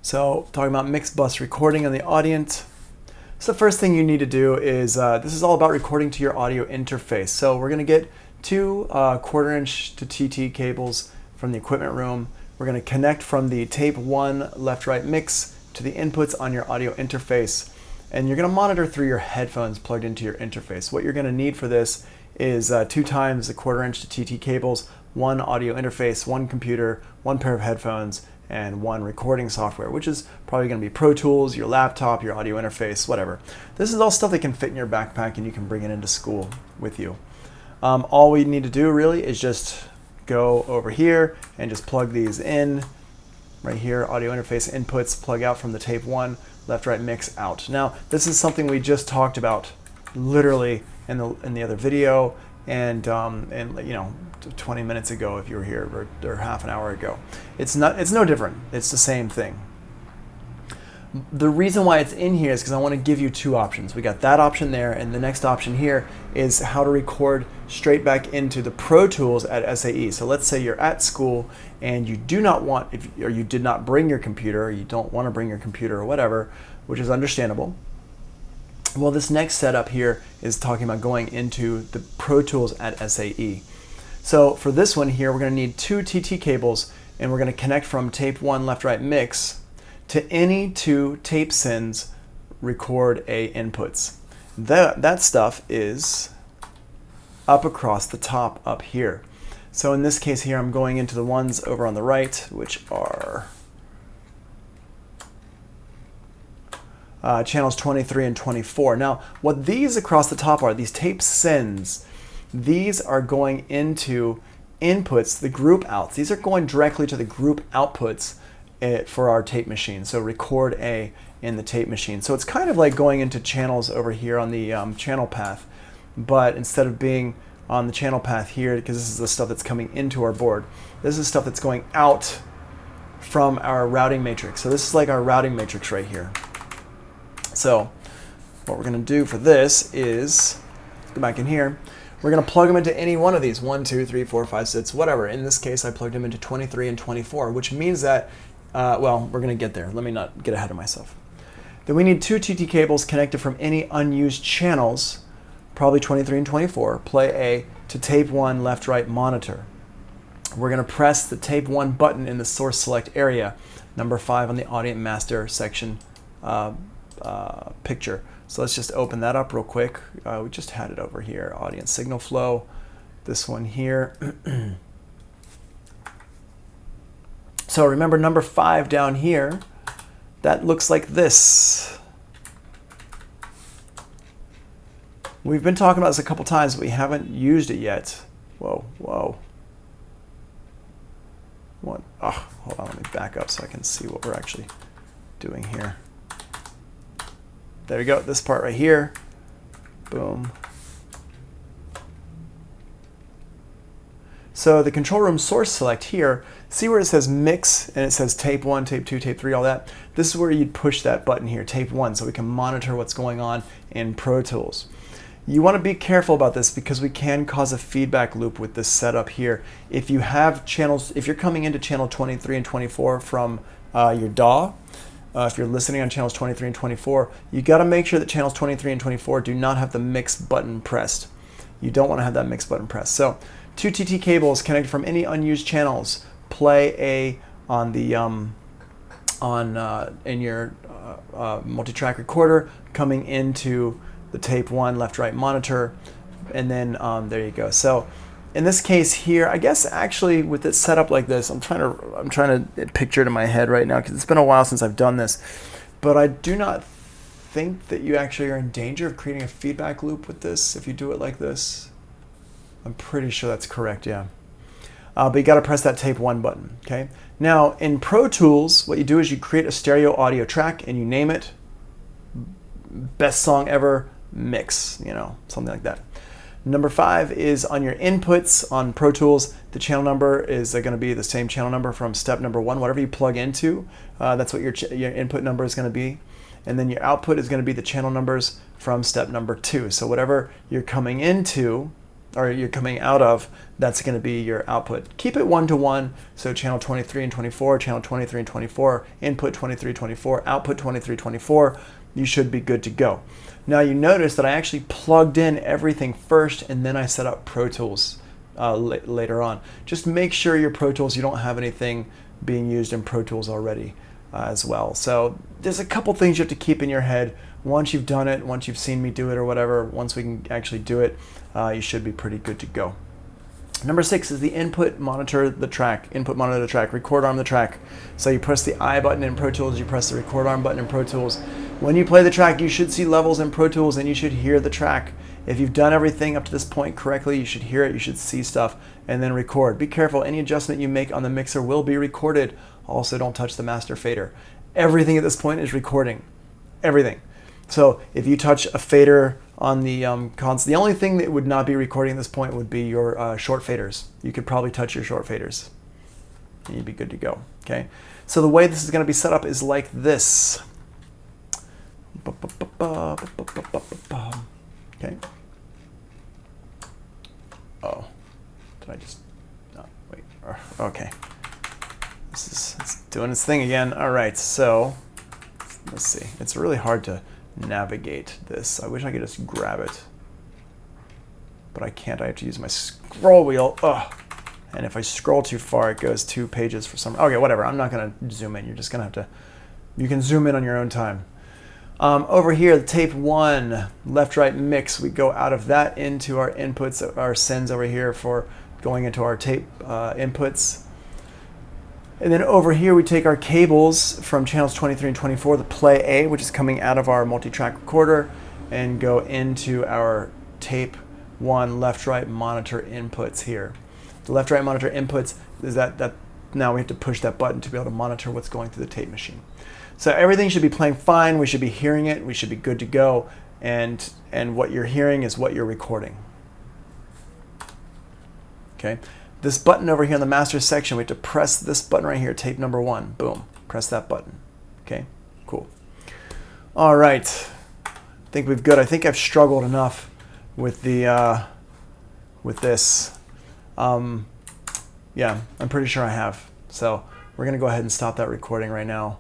So talking about mixed bus recording on the Audient. So the first thing you need to do is, this is all about recording to your audio interface. So we're going to get two 1/4 inch to TT cables from the equipment room. We're going to connect from the tape 1 left-right mix to the inputs on your audio interface. And you're going to monitor through your headphones plugged into your interface. What you're going to need for this is 2 times the 1/4 inch to TT cables, 1 audio interface, 1 computer, 1 pair of headphones, and 1 recording software, which is probably going to be Pro Tools, your laptop, your audio interface, whatever. This is all stuff that can fit in your backpack and you can bring it into school with you. All we need to do really is just go over here and just plug these in. Right here, audio interface inputs, plug out from the tape 1, left-right mix out. Now, this is something we just talked about literally in the other video and 20 minutes ago if you were here, or half an hour ago. It's no different. It's the same thing. The reason why it's in here is because I want to give you 2 options. We got that option there, and the next option here is how to record straight back into the Pro Tools at SAE. So let's say you're at school and you do not want, or you did not bring your computer, or you don't want to bring your computer or whatever, which is understandable. Well, this next setup here is talking about going into the Pro Tools at SAE. So for this one here, we're going to need 2 TT cables, and we're going to connect from tape 1 left-right mix to any 2 tape sends record A inputs. That stuff is up across the top up here. So in this case here, I'm going into the ones over on the right, which are channels 23 and 24. Now, what these across the top are, these tape sends, these are going into inputs, the group outs. These are going directly to the group outputs for our tape machine. So record A in the tape machine. So it's kind of like going into channels over here on the channel path, but instead of being on the channel path here, because this is the stuff that's coming into our board, this is stuff that's going out from our routing matrix. So this is like our routing matrix right here. So what we're going to do for this is go back in here. We're going to plug them into any one of these, 1, 2, 3, 4, 5, 6, whatever. In this case, I plugged them into 23 and 24, which means that, well, we're going to get there. Let me not get ahead of myself. Then we need 2 TT cables connected from any unused channels, probably 23 and 24, play A to tape 1 left-right monitor. We're going to press the tape 1 button in the source select area, number 5 on the Audient master section picture. So let's just open that up real quick. We just had it over here, Audient signal flow. This one here. So remember number 5 down here, that looks like this. We've been talking about this a couple times, but we haven't used it yet. Whoa, whoa. What? Oh, hold on, let me back up so I can see what we're actually doing here. There we go, this part right here. Boom. So the control room source select here, see where it says mix and it says tape 1, tape 2, tape 3, all that? This is where you'd push that button here, tape 1, so we can monitor what's going on in Pro Tools. You want to be careful about this because we can cause a feedback loop with this setup here. If you have channels, if you're coming into channel 23 and 24 from your DAW, if you're listening on channels 23 and 24, you got to make sure that channels 23 and 24 do not have the mix button pressed. You don't want to have that mix button pressed. So 2 TT cables connected from any unused channels, play A on the in your multi-track recorder coming into the tape 1 left-right monitor, and then there you go. So in this case here, I guess actually with it set up like this, I'm trying to picture it in my head right now because it's been a while since I've done this, but I do not think that you actually are in danger of creating a feedback loop with this if you do it like this. I'm pretty sure that's correct, yeah. But you got to press that tape 1 button, okay? Now in Pro Tools, what you do is you create a stereo audio track and you name it best song ever mix, something like that. Number 5 is on your inputs on Pro Tools. The channel number is going to be the same channel number from step number 1. Whatever you plug into, that's what your input number is going to be. And then your output is going to be the channel numbers from step number 2. So whatever you're coming into or you're coming out of, that's going to be your output. Keep it 1-to-1, so channel 23 and 24, channel 23 and 24, input 23, 24, output 23, 24, you should be good to go. Now you notice that I actually plugged in everything first and then I set up Pro Tools later on. Just make sure your Pro Tools, you don't have anything being used in Pro Tools already as well. So there's a couple things you have to keep in your head. Once you've done it, once you've seen me do it or whatever, once we can actually do it, you should be pretty good to go. Number 6 is the input monitor the track, record arm the track. So you press the I button in Pro Tools, you press the record arm button in Pro Tools. When you play the track, you should see levels in Pro Tools and you should hear the track. If you've done everything up to this point correctly, you should hear it, you should see stuff, and then record. Be careful, any adjustment you make on the mixer will be recorded. Also, don't touch the master fader. Everything at this point is recording, everything. So if you touch a fader on the console, the only thing that would not be recording at this point would be your short faders. You could probably touch your short faders and you'd be good to go, okay? So the way this is gonna be set up is like this. Okay. Oh, did I just, no, wait, okay. It's doing its thing again. All right, so let's see. It's really hard to navigate this. I wish I could just grab it, but I can't. I have to use my scroll wheel. Ugh. And if I scroll too far, it goes 2 pages for some. Okay, whatever. I'm not gonna zoom in. You're just gonna have to. You can zoom in on your own time. Over here, the tape 1 left-right mix. We go out of that into our inputs, our sends over here for going into our tape inputs. And then over here, we take our cables from channels 23 and 24, the play A, which is coming out of our multi-track recorder, and go into our tape 1 left-right monitor inputs here. The left-right monitor inputs is that now we have to push that button to be able to monitor what's going through the tape machine. So everything should be playing fine. We should be hearing it. We should be good to go. And what you're hearing is what you're recording. Okay. This button over here in the master section, we have to press this button right here, tape number 1. Boom. Press that button. Okay. Cool. All right. I think we've good. I think I've struggled enough with the with this. Yeah, I'm pretty sure I have. So we're gonna go ahead and stop that recording right now.